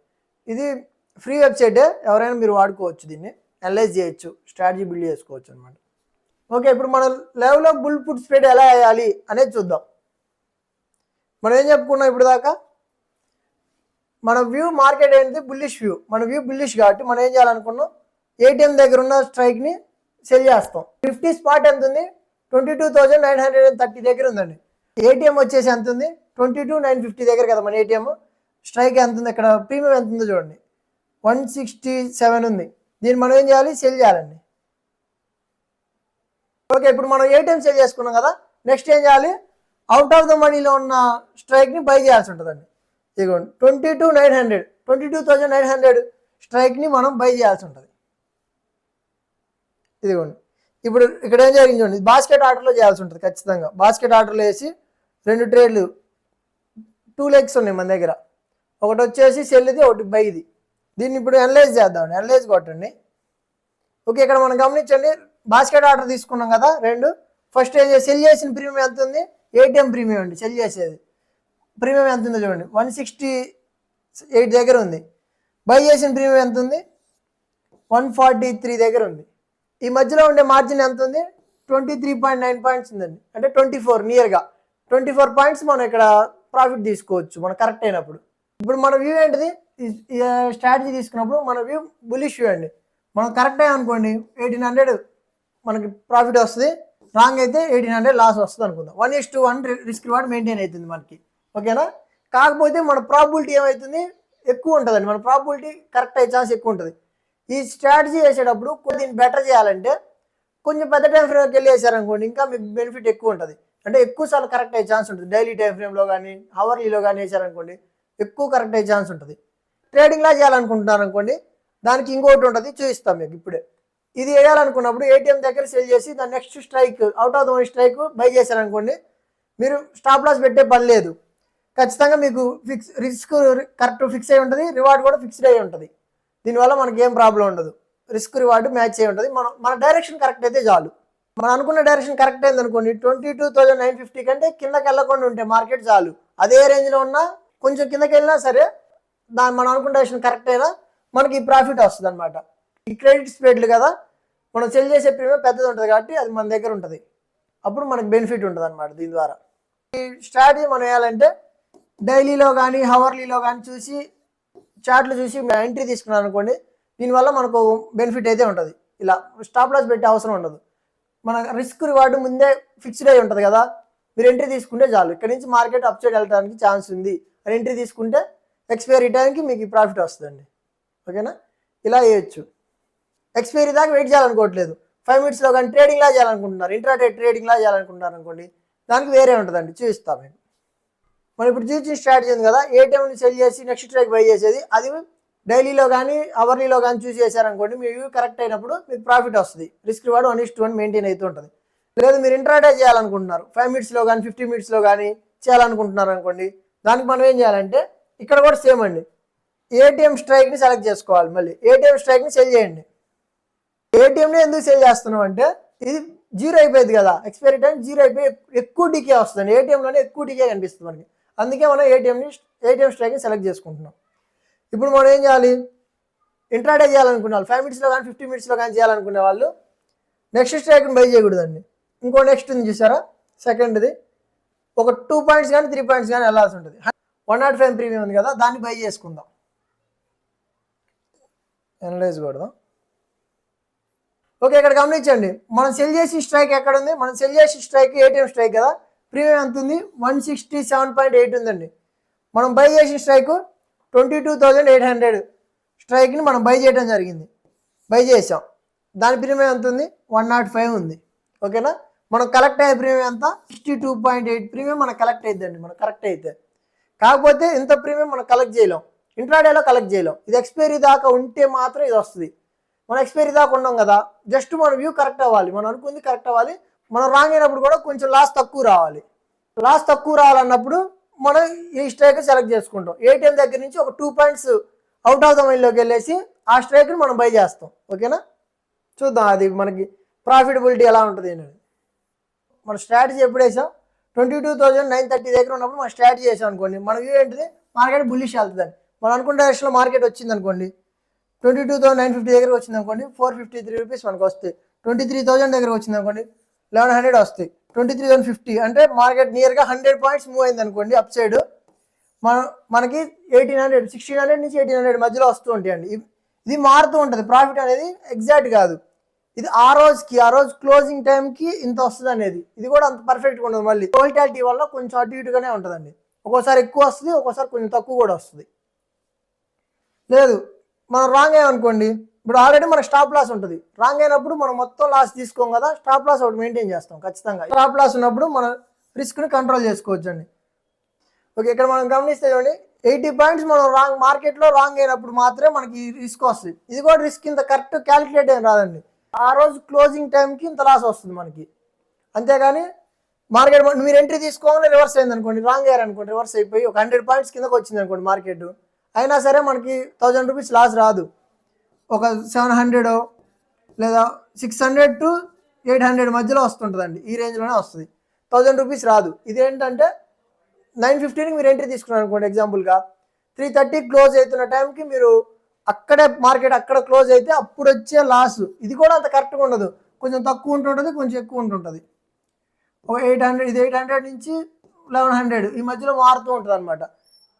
ఇది ఫ్రీ వెబ్సైటే, ఎవరైనా మీరు వాడుకోవచ్చు, దీన్ని అనలైజ్ చేయొచ్చు, స్ట్రాటజీ బిల్డ్ చేసుకోవచ్చు అనమాట. ఓకే, ఇప్పుడు మనం లైవ్లో బుల్ పుట్ స్ప్రెడ్ ఎలా వేయాలి అనేది చూద్దాం. మనం ఏం చెప్పుకున్నాం ఇప్పుడు దాకా, మన వ్యూ మార్కెట్ ఏంటి, బుల్లిష్ వ్యూ. మన వ్యూ బుల్లిష్ కాబట్టి మనం ఏం చేయాలనుకున్నాం, ఏటీఎం దగ్గర ఉన్న స్ట్రైక్ని సెల్ చేస్తాం. నిఫ్టీ స్పాట్ ఎంత ఉంది, 22,930 దగ్గర ఉందండి. ఏటీఎం వచ్చేసి ఎంత ఉంది, 22,950 దగ్గర కదా మన ఏటీఎం. స్ట్రైక్ ఎంత ఉంది, ఇక్కడ ప్రీమియం ఎంత ఉందో చూడండి, 167 ఉంది. దీన్ని మనం ఏం చేయాలి, సెల్ చేయాలండి. ఓకే, ఇప్పుడు మనం ఏటీఎం సెల్ చేసుకున్నాం కదా, నెక్స్ట్ ఏం చేయాలి, అవుట్ ఆఫ్ ద మనీలో ఉన్న స్ట్రైక్ని బై చేయాల్సి ఉంటుందండి. ఇదిగోండి 22,900 స్ట్రైక్ని మనం బై చేయాల్సి ఉంటుంది. ఇదిగోండి ఇప్పుడు ఇక్కడ ఏం జరిగింది చూడండి, బాస్కెట్ ఆర్డర్లో చేయాల్సి ఉంటుంది ఖచ్చితంగా. బాస్కెట్ ఆర్డర్లో వేసి 2 ట్రేడ్లు 2 లెగ్స్ ఉన్నాయి మన దగ్గర, ఒకటి వచ్చేసి సెల్ది, ఒకటి బైది. దీన్ని ఇప్పుడు అనలైజ్ చేద్దామండి, అనలైజ్ కొట్టండి. ఓకే, ఇక్కడ మనం గమనించండి, బాస్కెట్ ఆర్డర్ తీసుకున్నాం కదా 2. ఫస్ట్ ఏం చేసి సెల్ చేసిన ప్రీమియం ఎంత ఉంది, ఏటీఎం ప్రీమియం అండి, సెల్ చేసేది ప్రీమియం ఎంత ఉందో చూడండి, 168 దగ్గర ఉంది. బై చేసిన ప్రీమియం ఎంత ఉంది, 143 దగ్గర ఉంది. ఈ మధ్యలో ఉండే మార్జిన్ ఎంత ఉంది, 23.9 పాయింట్స్ ఉందండి, అంటే 24 నియర్గా 24 పాయింట్స్ మనం ఇక్కడ ప్రాఫిట్ తీసుకోవచ్చు మనం కరెక్ట్ అయినప్పుడు. ఇప్పుడు మన వ్యూ ఏంటిది, స్ట్రాటజీ తీసుకున్నప్పుడు మన వ్యూ బులిష్ వ్యూ అండి. మనం కరెక్ట్ అనుకోండి 1800 మనకి ప్రాఫిట్ వస్తుంది, రాంగ్ అయితే 1800 లాస్ వస్తుంది అనుకుందాం. 1:1 రిస్క్ రివార్డ్ మెయింటైన్ అవుతుంది మనకి, ఓకేనా. కాకపోతే మన ప్రాబిలిటీ ఏమవుతుంది, ఎక్కువ ఉంటుందండి. మన ప్రాబిలిటీ కరెక్ట్ అయ్యే ఛాన్స్ ఎక్కువ ఉంటుంది. ఈ స్ట్రాటజీ వేసేటప్పుడు దీన్ని బెటర్ చేయాలంటే కొంచెం పెద్ద టైం ఫ్రేమ్కి వెళ్ళి వేసారనుకోండి ఇంకా మీకు బెనిఫిట్ ఎక్కువ ఉంటుంది. అంటే ఎక్కువ సార్లు కరెక్ట్ అయ్యే ఛాన్స్ ఉంటుంది. డైలీ టైం ఫ్రేమ్లో కానీ అవర్లీలో కానీ వేసారనుకోండి ఎక్కువ కరెక్ట్ అయ్యే ఛాన్స్ ఉంటుంది. ట్రేడింగ్లా చేయాలనుకుంటున్నారు అనుకోండి, దానికి ఇంకోటి ఉంటుంది, చూపిస్తాం మీకు ఇప్పుడే. ఇది వేయాలనుకున్నప్పుడు ఏటీఎం దగ్గర సెల్ చేసి దాని next strike out of the money strike by చేశారనుకోండి, మీరు స్టాప్ లాస్ పెట్టే పని లేదు. ఖచ్చితంగా మీకు రిస్క్ కరెక్ట్ ఫిక్స్ అయి ఉంటుంది, రివార్డ్ కూడా ఫిక్స్డ్ అయి ఉంటుంది. దీనివల్ల మనకి ఏం ప్రాబ్లం ఉండదు, రిస్క్ రివార్డ్ మ్యాచ్ అయి ఉంటుంది. మన డైరెక్షన్ కరెక్ట్ అయితే చాలు. మనం అనుకున్న డైరెక్షన్ కరెక్ట్ అయింది అనుకోండి, 22,950 కంటే కిందకి వెళ్ళకుండా ఉంటే మార్కెట్ చాలు. అదే రేంజ్లో ఉన్నా కొంచెం కిందకి వెళ్ళినా సరే మనం అనుకున్న డైరెక్షన్ కరెక్ట్ అయినా మనకి ఈ ప్రాఫిట్ వస్తుంది అనమాట. ఈ క్రెడిట్ స్ప్రెడ్లు కదా, మనం సెల్ చేసే ప్రీమియం పెద్దది ఉంటుంది కాబట్టి అది మన దగ్గర ఉంటుంది, అప్పుడు మనకి బెనిఫిట్ ఉంటుంది అనమాట. దీని ద్వారా ఈ స్ట్రాటజీ మనం వేయాలంటే డైలీలో కానీ హవర్లీలో కానీ చూసి చార్ట్లు చూసి ఎంట్రీ తీసుకున్నాను అనుకోండి, దీనివల్ల మనకు బెనిఫిట్ అయితే ఉంటుంది. ఇలా స్టాప్ లాస్ పెట్టే అవసరం ఉండదు. మన రిస్క్ రివార్డు ముందే ఫిక్స్డ్ అయి ఉంటుంది కదా, మీరు ఎంట్రీ తీసుకుంటే చాలు. ఇక్కడ నుంచి మార్కెట్ అప్ సైడ్ వెళ్ళడానికి ఛాన్స్ ఉంది అని ఎంట్రీ తీసుకుంటే ఎక్స్పైరీ టైంకి మీకు ఈ ప్రాఫిట్ వస్తుందండి, ఓకేనా. ఇలా వేయచ్చు. ఎక్స్పైరీ దాకా వెయిట్ చేయాలనుకోవట్లేదు, 5 మినిట్స్లో కానీ ట్రేడింగ్లా చేయాలనుకుంటున్నారు, ఇంట్రాడే ట్రేడింగ్లా చేయాలనుకుంటున్నారు అనుకోండి, దానికి వేరే ఉంటుందండి, చూపిస్తాం మేము. మనం ఇప్పుడు చూసిన స్ట్రాటజీ ఉంది కదా, ఏటీఎంని సెల్ చేసి నెక్స్ట్ ట్రేక్ బై చేసేది, అది డైలీలో కానీ అవర్లీలో కానీ చూసి చేశారనుకోండి, మీరు కరెక్ట్ అయినప్పుడు మీకు ప్రాఫిట్ వస్తుంది. రిస్క్ రివార్డ్ 1:1 మెయింటైన్ అవుతూ ఉంటుంది. లేదు మీరు ఇంట్రాడే చేయాలనుకుంటున్నారు, 5 మినిట్స్లో కానీ 50 మినిట్స్లో కానీ చేయాలనుకుంటున్నారు అనుకోండి, దానికి మనం ఏం చేయాలంటే ఇక్కడ కూడా సేమ్ అండి, ఏటీఎం స్ట్రైక్ని సెలెక్ట్ చేసుకోవాలి. మళ్ళీ ఏటీఎం స్ట్రైక్ని సెల్ చేయండి. ఏటీఎంని ఎందుకు సేల్ చేస్తున్నాం అంటే ఇది జీరో అయిపోయింది కదా, ఎక్స్పైరీ టైం జీరో అయిపోయి ఎక్కువ డికే వస్తుంది, ఏటీఎంలోనే ఎక్కువ డికే కనిపిస్తుంది మనకి. అందుకే మనం ఏటీఎం స్ట్రైక్ని సెలెక్ట్ చేసుకుంటున్నాం. ఇప్పుడు మనం ఏం చేయాలి, ఇంట్రాడే చేయాలనుకునే వాళ్ళు 5 మినిట్స్లో కానీ 50 మినిట్స్లో కానీ చేయాలనుకునే వాళ్ళు నెక్స్ట్ స్ట్రైక్ని బై చేయకూడదండి. ఇంకో నెక్స్ట్ ఉంది చూసారా, సెకండ్ది ఒక 2 పాయింట్స్ కానీ 3 పాయింట్స్ కానీ వెళ్ళాల్సి ఉంటుంది. 105 ప్రీమియం ఉంది కదా, దాన్ని బై చేసుకుందాం. అనలైజ్ కొడదాం. ఓకే, ఇక్కడ గమనించండి, మనం సెల్ చేసి స్ట్రైక్ ఎక్కడ ఉంది, మనం సెల్ చేసి స్ట్రైక్ ఏటీఎం స్ట్రైక్ కదా, ప్రీమియం ఎంత ఉంది 167.8 ఉందండి. మనం బై చేసిన స్ట్రైక్ 22,800 స్ట్రైక్ని మనం బై చేయడం జరిగింది, బై చేసాం. దాని ప్రీమియం ఎంత ఉంది 105 ఉంది, ఓకేనా. మనం కలెక్ట్ అయ్యే ప్రీమియం ఎంత 62.8 ప్రీమియం మనకు కలెక్ట్ అవుతుందండి, మనం కరెక్ట్ అయితే. కాకపోతే ఇంత ప్రీమియం మనం కలెక్ట్ చేయలేం, ఇంట్రాడేలో కలెక్ట్ చేయలేం. ఇది ఎక్స్పైరీ దాకా ఉంటే మాత్రం ఇది వస్తుంది. మనం ఎక్స్పైరీ దాకా ఉన్నాం కదా, జస్ట్ మన వ్యూ కరెక్ట్ అవ్వాలి, మనం అనుకుంది కరెక్ట్ అవ్వాలి. మనం రాంగ్ అయినప్పుడు కూడా కొంచెం లాస్ తక్కువ రావాలి. లాస్ తక్కువ రావాలన్నప్పుడు మనం ఈ స్ట్రైక్ సెలెక్ట్ చేసుకుంటాం. ఏటీఎం దగ్గర నుంచి ఒక 2 పాయింట్స్ అవుట్ ఆఫ్ ద మైండ్లోకి వెళ్ళేసి ఆ స్ట్రైక్ని మనం బై చేస్తాం, ఓకేనా. చూద్దాం అది మనకి ప్రాఫిటబిలిటీ ఎలా ఉంటుంది అనేది. మన స్ట్రాటజీ ఎప్పుడు వేసాం 22,930 దగ్గర ఉన్నప్పుడు మనం స్ట్రాటజీ చేసాం అనుకోండి, మన వ్యూ ఏంటిది, మార్కెట్ బుల్లిష్ వెళ్తుందని. మనం అనుకున్న డైరెక్షన్లో మార్కెట్ వచ్చింది అనుకోండి, 22,950 దగ్గరకు వచ్చింది అనుకోండి 453 రూపీస్ మనకు వస్తాయి. 23,000 దగ్గరకు వచ్చింది అనుకోండి 1,100 వస్తాయి. 23,050 అంటే మార్కెట్ నియర్గా 100 పాయింట్స్ మూవ్ అయింది అనుకోండి అప్ సైడ్, మనకి 1,800 1,600 నుంచి 1,800 మధ్యలో వస్తూ ఉంటాయండి. ఇది మారుతూ ఉంటుంది, ప్రాఫిట్ అనేది ఎగ్జాక్ట్ కాదు. ఇది ఆ రోజు క్లోజింగ్ టైంకి ఇంత వస్తుంది అనేది, ఇది కూడా అంత పర్ఫెక్ట్గా ఉండదు. మళ్ళీ వోల్టాలిటీ వల్ల కొంచెం అటు ఇటుగానే ఉంటుందండి, ఒక్కోసారి ఎక్కువ వస్తుంది, ఒక్కోసారి కొంచెం తక్కువ కూడా వస్తుంది. లేదు మనం రాంగ్ అయ్యామనుకోండి, ఇప్పుడు ఆల్రెడీ మనకు స్టాప్ లాస్ ఉంటుంది, రాంగ్ అయినప్పుడు మనం మొత్తం లాస్ తీసుకోం కదా, స్టాప్ లాస్ ఒకటి మెయింటైన్ చేస్తాం ఖచ్చితంగా. స్టాప్ లాస్ ఉన్నప్పుడు మనం రిస్క్ని కంట్రోల్ చేసుకోవచ్చు అండి. ఓకే, ఇక్కడ మనం గమనిస్తే చూడండి 80 పాయింట్స్ మనం మార్కెట్లో రాంగ్ అయినప్పుడు మాత్రమే మనకి రిస్క్ వస్తుంది. ఇది కూడా రిస్క్ ఇంత కరెక్ట్ క్యాలిక్యులేట్ ఏం రాదండి, ఆ రోజు క్లోజింగ్ టైంకి ఇంత లాస్ వస్తుంది మనకి. అంతేగాని మార్కెట్ మీరు ఎంట్రీ తీసుకోగానే రివర్స్ అయింది అనుకోండి, రాంగ్ అయ్యారనుకోండి, రివర్స్ అయిపోయి ఒక 100 పాయింట్స్ కిందకి వచ్చింది అనుకోండి మార్కెట్, అయినా సరే మనకి 1,000 రూపీస్ లాస్ రాదు, ఒక 700 లేదా 600 to 800 మధ్యలో వస్తుంటుందండి, ఈ రేంజ్లోనే వస్తుంది, 1,000 రూపీస్ రాదు. ఇదేంటంటే 9:15కి మీరు ఎంట్రీ తీసుకున్నారు అనుకోండి, ఎగ్జాంపుల్గా 3:30 క్లోజ్ అవుతున్న టైంకి మీరు అక్కడే మార్కెట్ అక్కడ క్లోజ్ అయితే అప్పుడు వచ్చే లాస్, ఇది కూడా అంత కరెక్ట్గా ఉండదు, కొంచెం తక్కువ ఉంటుంటుంది, కొంచెం ఎక్కువ ఉంటుంటుంది. ఒక 800, ఇది 800 నుంచి 1,100 ఈ మధ్యలో మారుతూ ఉంటుంది అనమాట.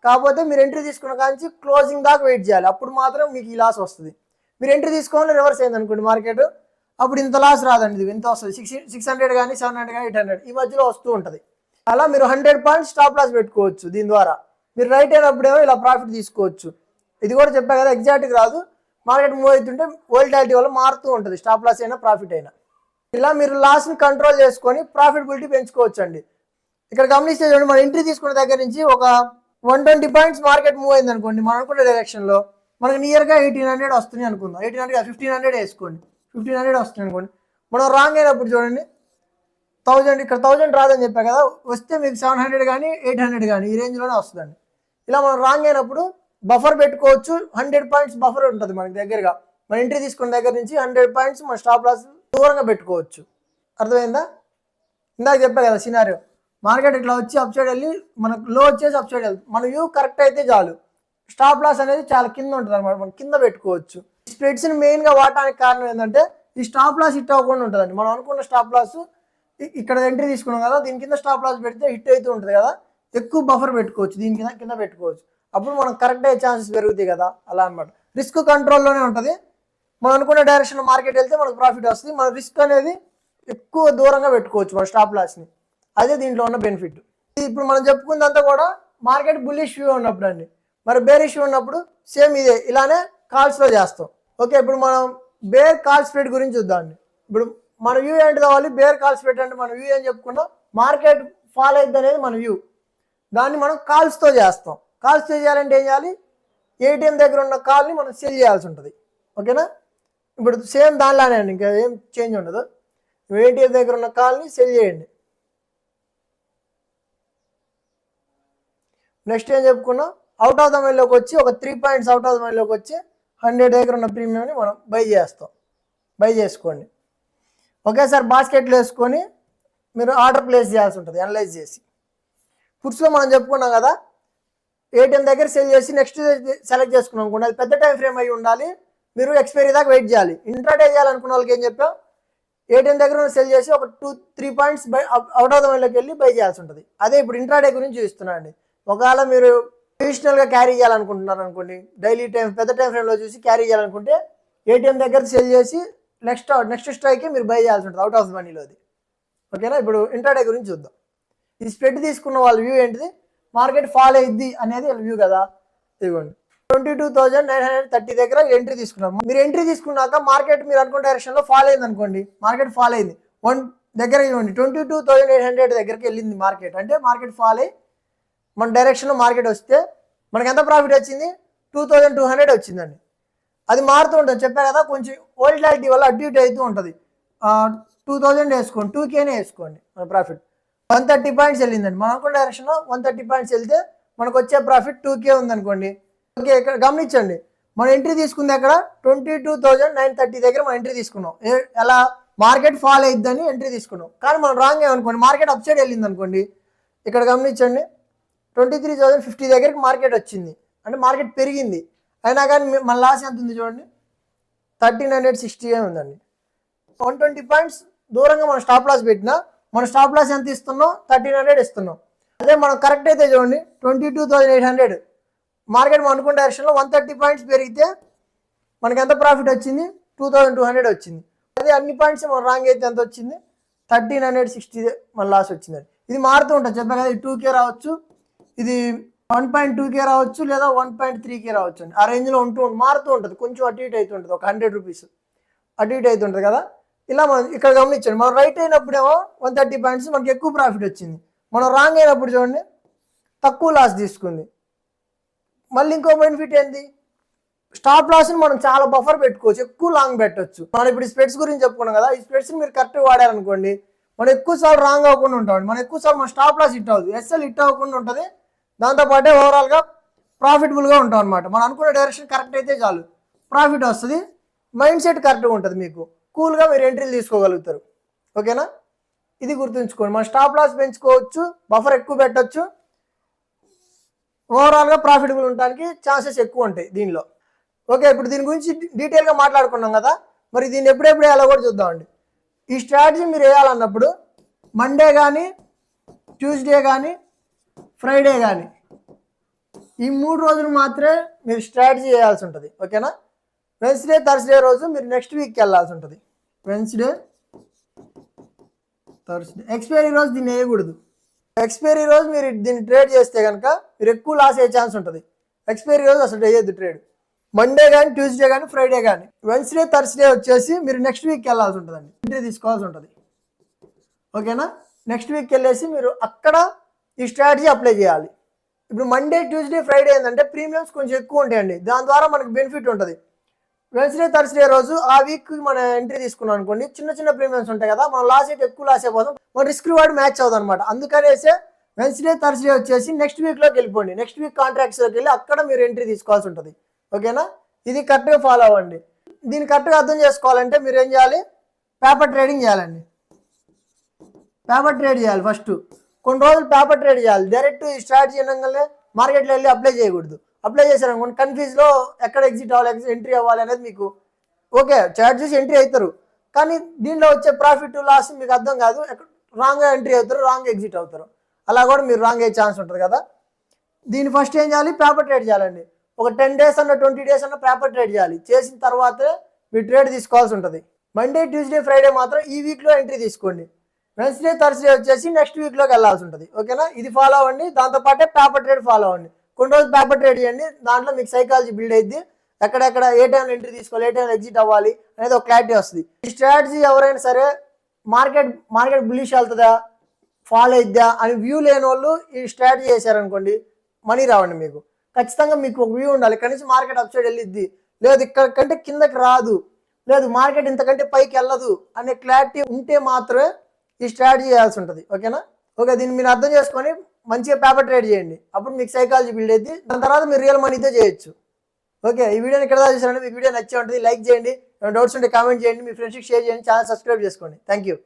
కాకపోతే మీరు ఎంట్రీ తీసుకున్న కాంచి క్లోజింగ్ దాకా వెయిట్ చేయాలి, అప్పుడు మాత్రం మీకు ఈ లాస్ వస్తుంది. మీరు ఎంట్రీ తీసుకోవాలి రివర్స్ అయింది అనుకోండి మార్కెట్, అప్పుడు ఇంత లాస్ రాదండి, ఇది ఇంత వస్తుంది 600 కానీ 700 కానీ 800 ఈ మధ్యలో వస్తూ ఉంటుంది. అలా మీరు 100 పాయింట్స్ స్టాప్ లాస్ పెట్టుకోవచ్చు. దీని ద్వారా మీరు రైట్ అయినప్పుడేమో ఇలా ప్రాఫిట్ తీసుకోవచ్చు. ఇది కూడా చెప్పా కదా, ఎగ్జాక్ట్గా రాదు, మార్కెట్ మూవ్ అవుతుంటే వోల్టాలిటీ వల్ల మారుతూ ఉంటుంది, స్టాప్ లాస్ అయినా ప్రాఫిట్ అయినా. ఇలా మీరు లాస్ని కంట్రోల్ చేసుకొని ప్రాఫిటబిలిటీ పెంచుకోవచ్చు అండి. ఇక్కడ గమనిస్తే చూడండి, మనం ఎంట్రీ తీసుకున్న దగ్గర నుంచి ఒక 120 పాయింట్స్ మార్కెట్ మూవ్ అయింది అనుకోండి, మనం అనుకున్న డైరెక్షన్లో మనకు నియర్గా 1800 వస్తుంది అనుకుందాం. 1800 1500 వేసుకోండి, 1500 వస్తుంది అనుకోండి. మనం రాంగ్ అయినప్పుడు చూడండి 1000, ఇక్కడ 1000 రాదని చెప్పా కదా, వస్తే మీకు 700 కానీ 800 కానీ ఈ రేంజ్లోనే వస్తుందండి. ఇలా మనం రాంగ్ అయినప్పుడు బఫర్ పెట్టుకోవచ్చు. 100 పాయింట్స్ బఫర్ ఉంటుంది మనకి దగ్గరగా, మన ఎంట్రీ తీసుకున్న దగ్గర నుంచి 100 పాయింట్స్ మన స్టాప్ లాస్ దూరంగా పెట్టుకోవచ్చు. అర్థమైందా? ఇందాక చెప్పా కదా సినారియో, మార్కెట్ ఇట్లా వచ్చి అప్ సైడ్ వెళ్ళి మనకు లో వచ్చేసి అప్ సైడ్ వెళ్తుంది, మన వ్యూ కరెక్ట్ అయితే చాలు, స్టాప్ లాస్ అనేది చాలా కింద ఉంటుంది అనమాట, మనం కింద పెట్టుకోవచ్చు. స్ప్రెడ్స్ని మెయిన్గా వాడటానికి కారణం ఏంటంటే ఈ స్టాప్ లాస్ హిట్ అవ్వకుండా ఉంటుందండి. మనం అనుకున్న స్టాప్ లాస్ ఇక్కడ ఎంట్రీ తీసుకున్నాం కదా, దీని కింద స్టాప్ లాస్ పెడితే హిట్ అవుతూ ఉంటుంది కదా, ఎక్కువ బఫర్ పెట్టుకోవచ్చు, దీని కింద పెట్టుకోవచ్చు, అప్పుడు మనం కరెక్ట్ అయ్యే ఛాన్సెస్ పెరుగుతాయి కదా, అలా అనమాట. రిస్క్ కంట్రోల్లోనే ఉంటుంది. మనం అనుకున్న డైరెక్షన్ మార్కెట్ వెళ్తే మనకు ప్రాఫిట్ వస్తుంది, మన రిస్క్ అనేది ఎక్కువ దూరంగా పెట్టుకోవచ్చు మన స్టాప్ లాస్ని, అదే దీంట్లో ఉన్న బెనిఫిట్. ఇప్పుడు మనం చెప్పుకుందంతా కూడా మార్కెట్ బుల్లిష్ వ్యూ ఉన్నప్పుడు అండి. మరి బేరిష్ వ్యూ ఉన్నప్పుడు సేమ్ ఇదే ఇలానే కాల్స్లో చేస్తాం. ఓకే, ఇప్పుడు మనం బేర్ కాల్ స్ప్రెడ్ గురించి చూద్దామండి. ఇప్పుడు మన వ్యూ ఏంటి కావాలి, బేర్ కాల్ స్ప్రెడ్ అంటే మన వ్యూ ఏం చెప్పుకున్నాం, మార్కెట్ ఫాల్ అయింది అనేది మన వ్యూ, దాన్ని మనం కాల్స్తో చేస్తాం. కాల్స్తో చేయాలంటే ఏం చేయాలి, ఏటీఎం దగ్గర ఉన్న కాల్ని మనం సెల్ చేయాల్సి ఉంటుంది. ఓకేనా, ఇప్పుడు సేమ్ దానిలానే అండి, ఇంకా ఏం చేంజ్ ఉండదు. ఏటీఎం దగ్గర ఉన్న కాల్ని సెల్ చేయండి. నెక్స్ట్ ఏం చెప్పుకున్నాం, అవుట్ ఆఫ్ ద మనీలోకి వచ్చి ఒక 3 పాయింట్స్ అవుట్ ఆఫ్ ద మనీలోకి వచ్చి 100 దగ్గర ఉన్న ప్రీమియంని మనం బై చేసుకోండి. ఒకేసారి బాస్కెట్లో వేసుకొని మీరు ఆర్డర్ ప్లేస్ చేయాల్సి ఉంటుంది అనలైజ్ చేసి. పుట్స్లో మనం చెప్పుకున్నాం కదా, ఏటీఎం దగ్గర సెల్ చేసి నెక్స్ట్ సెలెక్ట్ చేసుకున్నాం అనుకోండి, అది పెద్ద టైం ఫ్రేమ్ అయి ఉండాలి, మీరు ఎక్స్పైరీ దాకా వెయిట్ చేయాలి. ఇంట్రాడే చేయాలనుకున్న వాళ్ళకి ఏం చెప్పాం, ఏటీఎం దగ్గర సెల్ చేసి ఒక 2-3 పాయింట్స్ అవుట్ ఆఫ్ ద మనీలోకి వెళ్ళి బై చేయాల్సి ఉంటుంది. అదే ఇప్పుడు ఇంట్రాడే గురించి చూస్తున్నాను అండి. ఒకవేళ మీరు ట్రెడిషనల్గా క్యారీ చేయాలనుకుంటున్నారు అనుకోండి, డైలీ టైం పెద్ద టైం ఫ్రేమ్లో చూసి క్యారీ చేయాలనుకుంటే ఏటీఎం దగ్గర సెల్ చేసి నెక్స్ట్ స్ట్రైక్కి మీరు బై చేయాల్సి ఉంటుంది అవుట్ ఆఫ్ ద మనీలోది. ఓకేనా, ఇప్పుడు ఇంట్రాడే గురించి చూద్దాం. ఈ స్ప్రెడ్ తీసుకున్న వాళ్ళ వ్యూ ఏంటిది, మార్కెట్ ఫాల్ అయ్యిద్ది అనేది వ్యూ కదా. ఇదిగోండి 22,930 దగ్గర ఎంట్రీ తీసుకున్నారు. మీరు ఎంట్రీ తీసుకున్నాక మార్కెట్ మీరు అనుకున్న డైరెక్షన్లో ఫాల్ అయింది అనుకోండి, మార్కెట్ ఫాల్ అయింది 1 దగ్గర ఇవ్వండి 22,800 దగ్గరికి వెళ్ళింది మార్కెట్, అంటే మార్కెట్ ఫాల్ అయ్యి మన డైరెక్షన్లో మార్కెట్ వస్తే మనకి ఎంత ప్రాఫిట్ వచ్చింది, 2200 వచ్చిందండి. అది మారుతూ ఉంటుంది చెప్పా కదా, కొంచెం వోల్టాలిటీ వల్ల అటు ఇటు అవుతూ ఉంటుంది. 2000 వేసుకోండి, 2Kనే వేసుకోండి మన ప్రాఫిట్. 130 పాయింట్స్ వెళ్ళిందండి, మన అనుకున్న డైరెక్షన్లో 130 పాయింట్స్ వెళ్తే మనకు వచ్చే ప్రాఫిట్ 2K ఉందనుకోండి. ఓకే, ఇక్కడ గమనించండి, మనం ఎంట్రీ తీసుకుంది అక్కడ 22,930 దగ్గర మనం ఎంట్రీ తీసుకున్నాం. ఎలా, మార్కెట్ ఫాల్ అయిద్దని ఎంట్రీ తీసుకున్నాం, కానీ మనం రాంగ్ ఏమనుకోండి, మార్కెట్ అప్ సైడ్ వెళ్ళింది అనుకోండి. ఇక్కడ గమనించండి 23,050 దగ్గరికి మార్కెట్ వచ్చింది, అంటే మార్కెట్ పెరిగింది, అయినా కానీ మన లాస్ ఎంత ఉంది చూడండి, 1360 ఉందండి. 120 పాయింట్స్ దూరంగా మనం స్టాప్ లాస్ పెట్టినా మన స్టాప్ లాస్ ఎంత ఇస్తున్నాం, 1300 ఇస్తున్నాం. అదే మనం కరెక్ట్ అయితే చూడండి 22,800, మార్కెట్ మనం అనుకున్న డైరెక్షన్లో 130 పాయింట్స్ పెరిగితే మనకి ఎంత ప్రాఫిట్ వచ్చింది, 2200 వచ్చింది. అదే అన్ని పాయింట్స్ మనం రాంగ్ అయితే ఎంత వచ్చింది, 1360 మన లాస్ వచ్చిందండి. ఇది మారుతూ ఉంటుంది చెప్పా కదా, ఇది 2K రావచ్చు, ఇది 1.2K రావచ్చు, లేదా 1.3K రావచ్చు అండి. ఆ రేంజ్లో మారుతూ ఉంటుంది, కొంచెం అటు ఇటు అవుతుంటుంది, ఒక 100 రూపీస్ అటు ఇటు అవుతుంటుంది కదా. ఇలా మనం ఇక్కడ గమనించండి, మనం రైట్ అయినప్పుడేమో 130 పాయింట్స్ మనకి ఎక్కువ ప్రాఫిట్ వచ్చింది, మనం రాంగ్ అయినప్పుడు చూడండి తక్కువ లాస్ తీసుకుంది. మళ్ళీ ఇంకో బెనిఫిట్ ఏంటి, స్టాప్ లాస్ని మనం చాలా బఫర్ పెట్టుకోవచ్చు, ఎక్కువ లాంగ్ పెట్టవచ్చు. మనం ఇప్పుడు స్ప్రెడ్స్ గురించి చెప్పుకున్నాం కదా, ఈ స్ప్రెడ్స్ని మీరు కరెక్ట్గా వాడారనుకోండి, మనం ఎక్కువసార్లు రాంగ్ అవ్వకుండా ఉంటామండి, మనం ఎక్కువసార్లు మన స్టాప్ లాస్ హిట్ అవుతుంది, ఎస్ఎల్ హిట్ అవ్వకుండా ఉంటుంది, దాంతోపాటే ఓవరాల్గా ప్రాఫిటబుల్గా ఉంటాం అనమాట. మనం అనుకునే డైరెక్షన్ కరెక్ట్ అయితే చాలు, ప్రాఫిట్ వస్తుంది, మైండ్ సెట్ కరెక్ట్గా ఉంటుంది, మీకు కూల్గా మీరు ఎంట్రీలు తీసుకోగలుగుతారు. ఓకేనా, ఇది గుర్తుంచుకోండి, మన స్టాప్ లాస్ పెంచుకోవచ్చు, బఫర్ ఎక్కువ పెట్టచ్చు, ఓవరాల్గా ప్రాఫిటబుల్ ఉండడానికి ఛాన్సెస్ ఎక్కువ ఉంటాయి దీనిలో. ఓకే, ఇప్పుడు దీని గురించి డీటెయిల్గా మాట్లాడుకున్నాం కదా, మరి దీన్ని ఎప్పుడెప్పుడు వేయాలో కూడా చూద్దామండి. ఈ స్ట్రాటజీ మీరు వేయాలన్నప్పుడు మండే కానీ, ట్యూస్డే కానీ, ఫ్రైడే కానీ, ఈ 3 రోజులు మాత్రమే మీరు స్ట్రాటజీ వేయాల్సి ఉంటుంది. ఓకేనా, వెన్స్డే థర్స్డే రోజు మీరు నెక్స్ట్ వీక్కి వెళ్ళాల్సి ఉంటుంది. వెన్స్డే థర్స్డే ఎక్స్పైరీ రోజు దీన్ని వేయకూడదు. ఎక్స్పైరీ రోజు మీరు దీన్ని ట్రేడ్ చేస్తే కనుక మీరు ఎక్కువ లాస్ అయ్యే ఛాన్స్ ఉంటుంది. ఎక్స్పైరీ రోజు అసలు వేయద్దు ట్రేడ్. మండే కానీ ట్యూస్డే కానీ ఫ్రైడే కానీ. వెన్స్డే థర్స్డే వచ్చేసి మీరు నెక్స్ట్ వీక్కి వెళ్ళాల్సి ఉంటుందండి, ఎంట్రీ తీసుకోవాల్సి ఉంటుంది. ఓకేనా? నెక్స్ట్ వీక్కి వెళ్ళేసి మీరు అక్కడ ఈ స్ట్రాటజీ అప్లై చేయాలి. ఇప్పుడు మండే ట్యూస్డే ఫ్రైడే ఏంటంటే ప్రీమియమ్స్ కొంచెం ఎక్కువ ఉంటాయండి, దాని ద్వారా మనకు బెనిఫిట్ ఉంటుంది. వెన్స్డే థర్స్డే రోజు ఆ వీక్ మనం ఎంట్రీ తీసుకున్నాం అనుకోండి, చిన్న చిన్న ప్రీమియమ్స్ ఉంటాయి కదా, మనం లాస్ అయితే ఎక్కువ లాస్ అయిపోతాం, మన రిస్క్ రివార్డ్ మ్యాచ్ అవుతుంది అనమాట. అందుకనేసే వెన్స్డే థర్స్డే వచ్చేసి నెక్స్ట్ వీక్లోకి వెళ్ళిపోండి. నెక్స్ట్ వీక్ కాంట్రాక్ట్స్లోకి వెళ్ళి అక్కడ మీరు ఎంట్రీ తీసుకోవాల్సి ఉంటుంది. ఓకేనా? ఇది కరెక్ట్గా ఫాలో అవ్వండి. దీన్ని కరెక్ట్గా అర్థం చేసుకోవాలంటే మీరు ఏం చేయాలి, పేపర్ ట్రేడింగ్ చేయాలండి. పేపర్ ట్రేడ్ చేయాలి ఫస్ట్. కొన్ని రోజులు పేపర్ ట్రేడ్ చేయాలి. డైరెక్ట్ ఈ స్ట్రాటజీ అనగానే మార్కెట్లో వెళ్ళి అప్లై చేయకూడదు. అప్లై చేశారనుకోండి కన్ఫ్యూజ్లో ఎక్కడ ఎగ్జిట్ అవ్వాలి, ఎంట్రీ అవ్వాలి అనేది మీకు ఓకే చార్ట్ చూసి ఎంట్రీ అవుతారు, కానీ దీనిలో వచ్చే ప్రాఫిట్ లాస్ మీకు అర్థం కాదు. రాంగ్గా ఎంట్రీ అవుతారు, రాంగ్ ఎగ్జిట్ అవుతారు. అలా కూడా మీరు రాంగ్ అయ్యే ఛాన్స్ ఉంటుంది కదా. దీన్ని ఫస్ట్ ఏం చేయాలి, పేపర్ ట్రేడ్ చేయాలండి. ఒక 10 days అన్న 20 days అన్న పేపర్ ట్రేడ్ చేయాలి. చేసిన తర్వాతే మీరు ట్రేడ్ తీసుకోవాల్సి ఉంటుంది. మండే ట్యూస్డే ఫ్రైడే మాత్రం ఈ వీక్లో ఎంట్రీ తీసుకోండి. వెన్స్డే థర్స్డే వచ్చేసి నెక్స్ట్ వీక్లోకి వెళ్ళాల్సి ఉంటుంది. ఓకేనా? ఇది ఫాలో అవ్వండి. దాంతోపాటే పేపర్ ట్రేడ్ ఫాలో అవ్వండి. కొన్ని రోజులు పేపర్ ట్రేడ్ చేయండి, దాంట్లో మీకు సైకాలజీ బిల్డ్ అయ్యింది. ఎక్కడెక్కడ ఏ టైంలో ఎంట్రీ తీసుకోవాలి, ఏ టైంలో ఎగ్జిట్ అవ్వాలి అనేది ఒక క్లారిటీ వస్తుంది. ఈ స్ట్రాటజీ ఎవరైనా సరే మార్కెట్ బుల్లిష్ వెళ్తుందా ఫాలో అయిద్దా అని వ్యూ లేని వాళ్ళు ఈ స్ట్రాటజీ చేశారనుకోండి, మనీ రావండి మీకు. ఖచ్చితంగా మీకు ఒక వ్యూ ఉండాలి. కనీసం మార్కెట్ అప్ సైడ్ వెళ్ళిద్ది, లేదు ఇక్కడ కంటే కిందకి రాదు, లేదు మార్కెట్ ఇంతకంటే పైకి వెళ్ళదు అనే క్లారిటీ ఉంటే మాత్రమే ఈ స్ట్రాటజీ చేయాల్సి ఉంటుంది. ఓకేనా? ఓకే, దీన్ని మీరు అర్థం చేసుకొని మంచిగా పేపర్ ట్రేడ్ చేయండి. అప్పుడు మీకు సైకాలజీ బిల్డ్ అయ్యింది. దాని తర్వాత మీరు రియల్ మనీతో చేయొచ్చు. ఓకే, ఈ వీడియోని ఇక్కడ దాకా చూసారంటే మీకు వీడియో నచ్చే ఉంటుంది. లైక్ చేయండి, డౌట్స్ ఉంటే కామెంట్ చేయండి, మీ ఫ్రెండ్స్కి షేర్ చేయండి, ఛానల్ సబ్స్క్రైబ్ చేసుకోండి. Thank you.